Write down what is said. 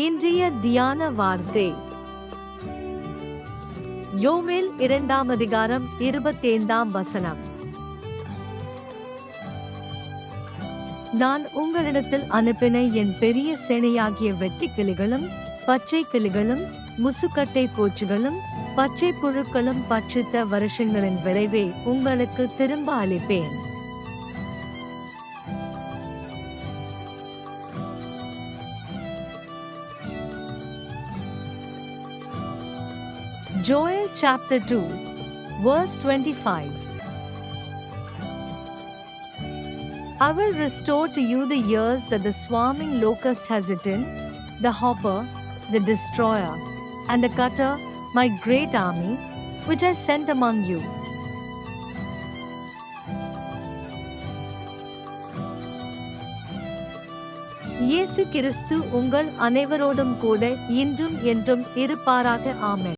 இன்றைய தியான வார்த்தை யோவேல் 2:25. நான் உங்களிடத்தில் அனுப்பின என் பெரிய சேனையாகிய வெட்டுக்கிளிகளும் பச்சை கிளிகளும் முசுக்கட்டை பூச்சிகளும் பச்சை புழுக்களும் பட்சித்த வருஷங்களின் விளைவை உங்களுக்கு திரும்ப அளிப்பேன். Joel chapter 2, verse 25. I will restore to you the years that the swarming locust has eaten, the hopper, the destroyer, and the cutter, my great army, which I sent among you. இயேசு கிறிஸ்து உங்கள் அனைவரோடும் கூட இன்றும் என்றும் இருப்பாராக. ஆமென்.